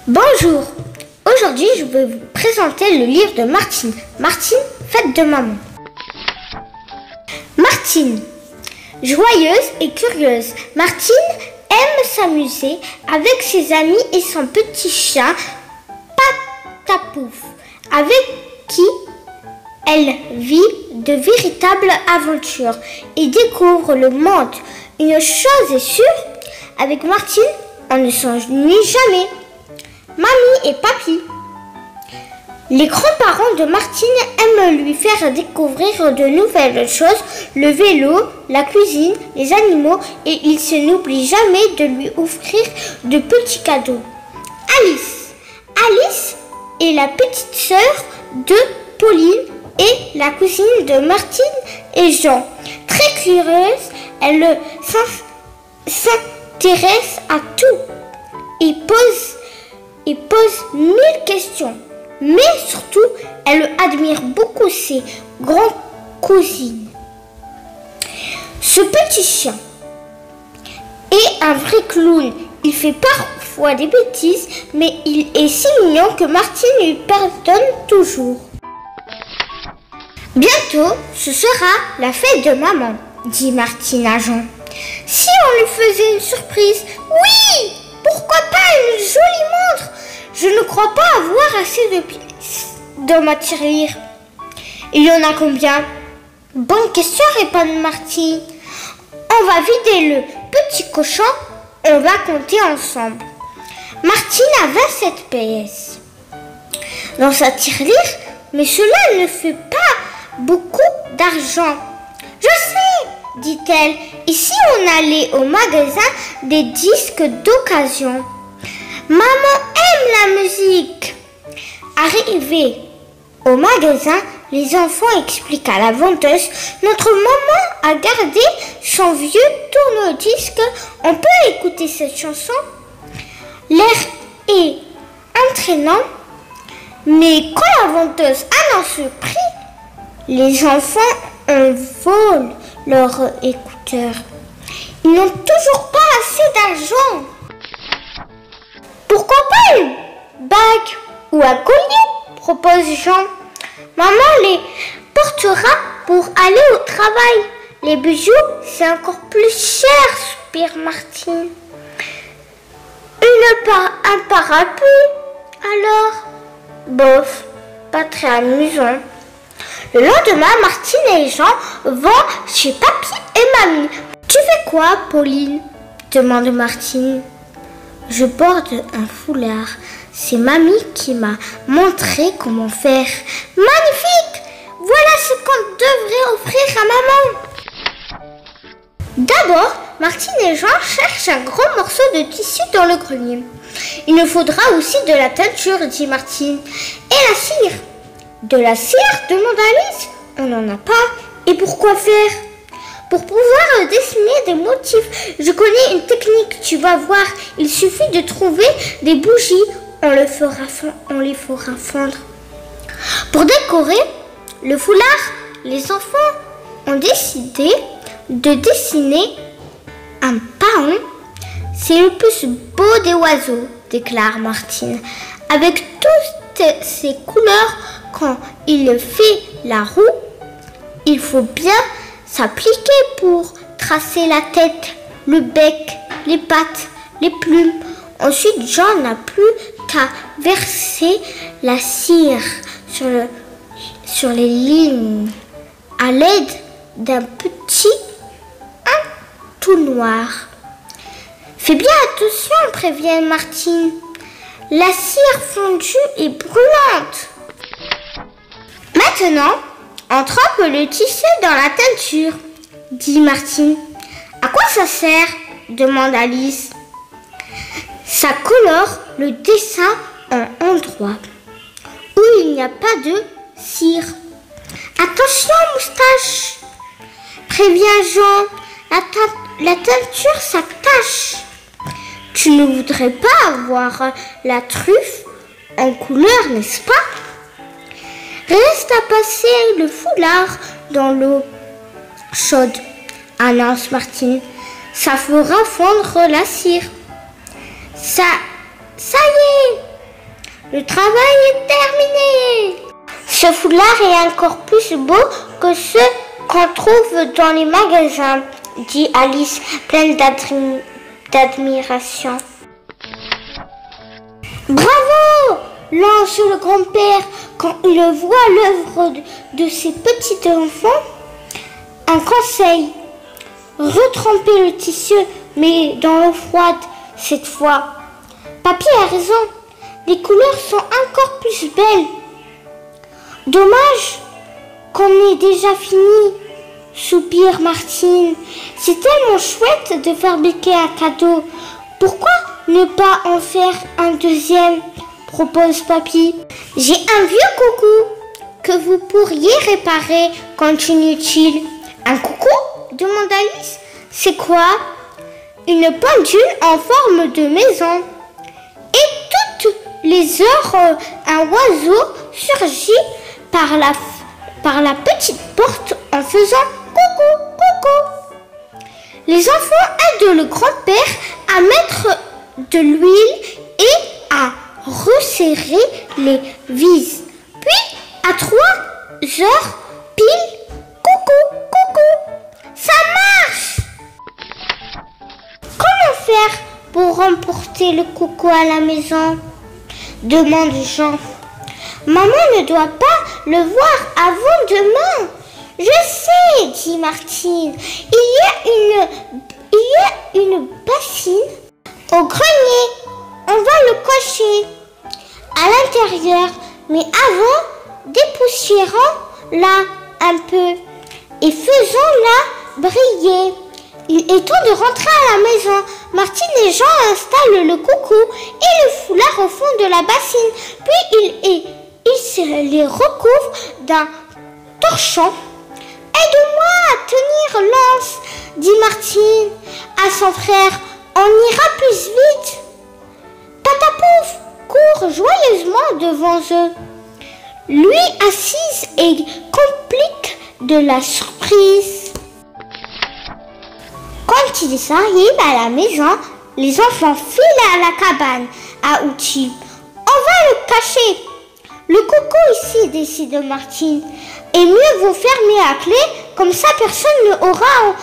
Bonjour, aujourd'hui je vais vous présenter le livre de Martine. Martine, fête de maman. Martine, joyeuse et curieuse, Martine aime s'amuser avec ses amis et son petit chien Patapouf, avec qui elle vit de véritables aventures et découvre le monde. Une chose est sûre, avec Martine, on ne s'ennuie jamais. Mamie et papy. Les grands-parents de Martine aiment lui faire découvrir de nouvelles choses, le vélo, la cuisine, les animaux, et ils ne n'oublient jamais de lui offrir de petits cadeaux. Alice est la petite sœur de Pauline et la cousine de Martine et Jean. Très curieuse, elle s'intéresse à tout et pose 1000 questions. Mais surtout, elle admire beaucoup ses grands-cousines. Ce petit chien est un vrai clown. Il fait parfois des bêtises, mais il est si mignon que Martine lui pardonne toujours. Bientôt, ce sera la fête de maman, dit Martine à Jean. Si on lui faisait une surprise? Oui! Pourquoi pas une jolie montre? Je ne crois pas avoir assez de pièces dans ma tirelire. Il y en a combien? Bonne question, répond Martine. On va vider le petit cochon, on va compter ensemble. Martine a 27 pièces dans sa tirelire, mais cela ne fait pas beaucoup d'argent. Je sais, dit-elle, et si on allait au magasin des disques d'occasion? Maman aime la musique. Arrivés au magasin, les enfants expliquent à la vendeuse: notre maman a gardé son vieux tourne-disque. On peut écouter cette chanson? L'air est entraînant, mais quand la vendeuse annonce le prix, les enfants envolent leurs écouteurs. Ils n'ont toujours pas assez d'argent. Pourquoi pas une bague ou un collier, propose Jean. Maman les portera pour aller au travail. Les bijoux, c'est encore plus cher, soupire Martine. Un parapluie, alors? Bof, pas très amusant. Le lendemain, Martine et Jean vont chez papy et mamie. Tu fais quoi, Pauline? Demande Martine. Je borde un foulard. C'est mamie qui m'a montré comment faire. Magnifique! Voilà ce qu'on devrait offrir à maman. D'abord, Martine et Jean cherchent un gros morceau de tissu dans le grenier. Il nous faudra aussi de la teinture, dit Martine. Et la cire? De la cire? Demande Alice. On n'en a pas. Et pourquoi faire? Pour pouvoir dessiner des motifs. Je connais une technique, tu vas voir. Il suffit de trouver des bougies. On les fera fondre. Pour décorer le foulard, les enfants ont décidé de dessiner un paon. C'est le plus beau des oiseaux, déclare Martine. Avec toutes ces couleurs, quand il fait la roue, il faut bien s'appliquer pour tracer la tête, le bec, les pattes, les plumes. Ensuite, Jean n'a plus qu'à verser la cire sur les lignes à l'aide d'un petit entonnoir. Fais bien attention, prévient Martine. La cire fondue est brûlante. Maintenant, on trempe le tissu dans la teinture, dit Martine. À quoi ça sert? Demande Alice. Ça colore le dessin en endroit où il n'y a pas de cire. Attention, moustache, prévient Jean. La teinture s'attache. Tu ne voudrais pas avoir la truffe en couleur, n'est-ce pas? Reste à passer le foulard dans l'eau chaude, annonce Martine. Ça fera fondre la cire. Ça y est, le travail est terminé. Ce foulard est encore plus beau que ceux qu'on trouve dans les magasins, dit Alice, pleine d'admiration. Bravo! Lance le grand-père quand il voit l'œuvre de ses petits enfants. Un conseil, retremper le tissu, mais dans l'eau froide cette fois. Papy a raison, les couleurs sont encore plus belles. Dommage qu'on ait déjà fini, soupire Martine. C'est tellement chouette de fabriquer un cadeau. Pourquoi ne pas en faire un deuxième, propose Papy. J'ai un vieux coucou que vous pourriez réparer, continue-t-il. Un coucou? Demande Alice. C'est quoi? Une pendule en forme de maison. Et toutes les heures, un oiseau surgit par la petite porte en faisant coucou, coucou. Les enfants aident le grand-père à mettre de l'huile et à resserrer les vis. Puis, à 3 heures pile, coucou, coucou. Ça marche! Comment faire pour remporter le coucou à la maison? Demande Jean. Maman ne doit pas le voir avant demain. Je sais, dit Martine. Il y a une bassine au grenier. On va le cocher à l'intérieur, mais avant, dépoussiérons-la un peu et faisons-la briller. Il est temps de rentrer à la maison. Martine et Jean installent le coucou et le foulard au fond de la bassine. Puis ils se les recouvrent d'un torchon. Aide-moi à tenir l'anse, dit Martine à son frère. On ira plus vite. Patapouf court joyeusement devant eux. Lui assise et complique de la surprise. Quand ils arrivent à la maison, les enfants filent à la cabane à outils. On va le cacher. Le coucou ici, décide Martine. Et mieux vous fermer à clé, comme ça personne ne aura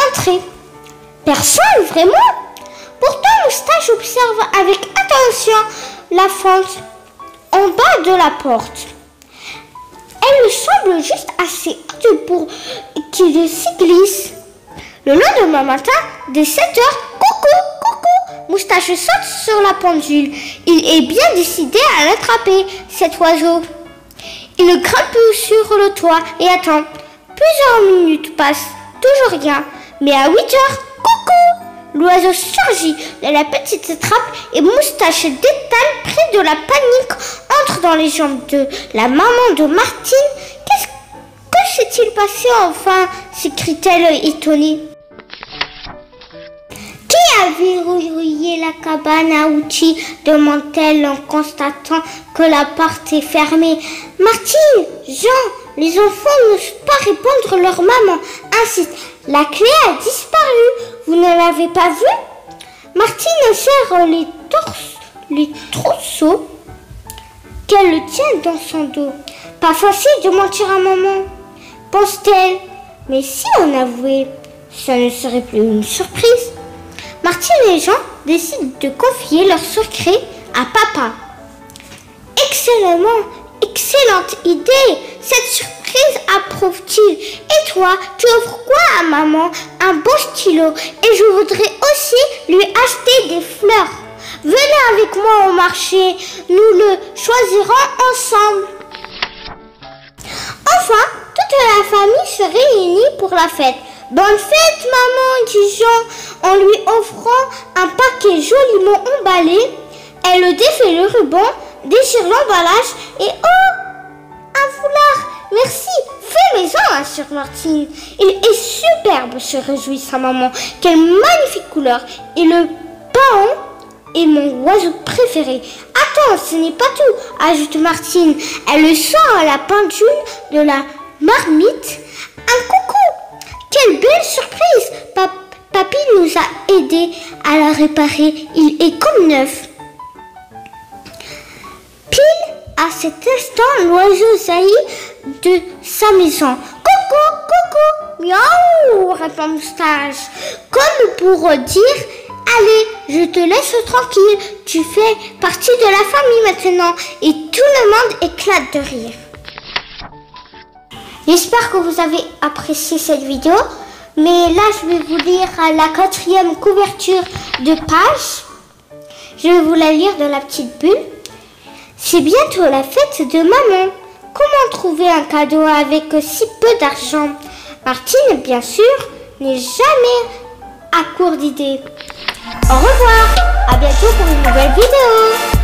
entré. Personne, vraiment? Pourtant, Moustache observe avec attention la fente en bas de la porte. Elle lui semble juste assez haute pour qu'il s'y glisse. Le lendemain matin, dès 7 heures, coucou, coucou, Moustache saute sur la pendule. Il est bien décidé à l'attraper, cet oiseau. Il grimpe sur le toit et attend. Plusieurs minutes passent, toujours rien. Mais à 8 heures, coucou, l'oiseau surgit de la petite trappe et Moustache détale près de la panique, entre dans les jambes de la maman de Martine. Que s'est-il passé enfin? S'écrie-t-elle étonnée. Qui a verrouillé la cabane à outils? Demande-t-elle en constatant que la porte est fermée. Martine, Jean, les enfants n'osent pas répondre leur maman. Insiste, la clé a disparu. Vous ne l'avez pas vue? Martine serre les trousseaux qu'elle tient dans son dos. Pas facile de mentir à maman, pense-t-elle. Mais si on avouait, ça ne serait plus une surprise. Martine et Jean décident de confier leur secret à papa. Excellente idée. Cette surprise approuve-t-il. Et toi, tu offres quoi à maman? Un beau stylo. Et je voudrais aussi lui acheter des fleurs. Venez avec moi au marché. Nous le choisirons ensemble. Enfin, toute la famille se réunit pour la fête. Bonne fête, maman, dit Jean en lui offrant un paquet joliment emballé. Elle défait le ruban, déchire l'emballage et un foulard. Merci, fais maison, assure Martine. Il est superbe, se réjouit sa maman. Quelle magnifique couleur. Et le paon est mon oiseau préféré. Attends, ce n'est pas tout, ajoute Martine. Elle sort à la pendule de la marmite. Un coucou. Quelle belle surprise. Papy nous a aidés à la réparer. Il est comme neuf. Pile à cet instant, l'oiseau jaillit de sa maison. Coucou, coucou, miaou, répond Moustache, comme pour dire, allez, je te laisse tranquille, tu fais partie de la famille maintenant. Et tout le monde éclate de rire. J'espère que vous avez apprécié cette vidéo. Mais là, je vais vous lire la 4e couverture de page. Je vais vous la lire de la petite bulle. C'est bientôt la fête de maman. Comment trouver un cadeau avec si peu d'argent? Martine, bien sûr, n'est jamais à court d'idées. Au revoir, à bientôt pour une nouvelle vidéo.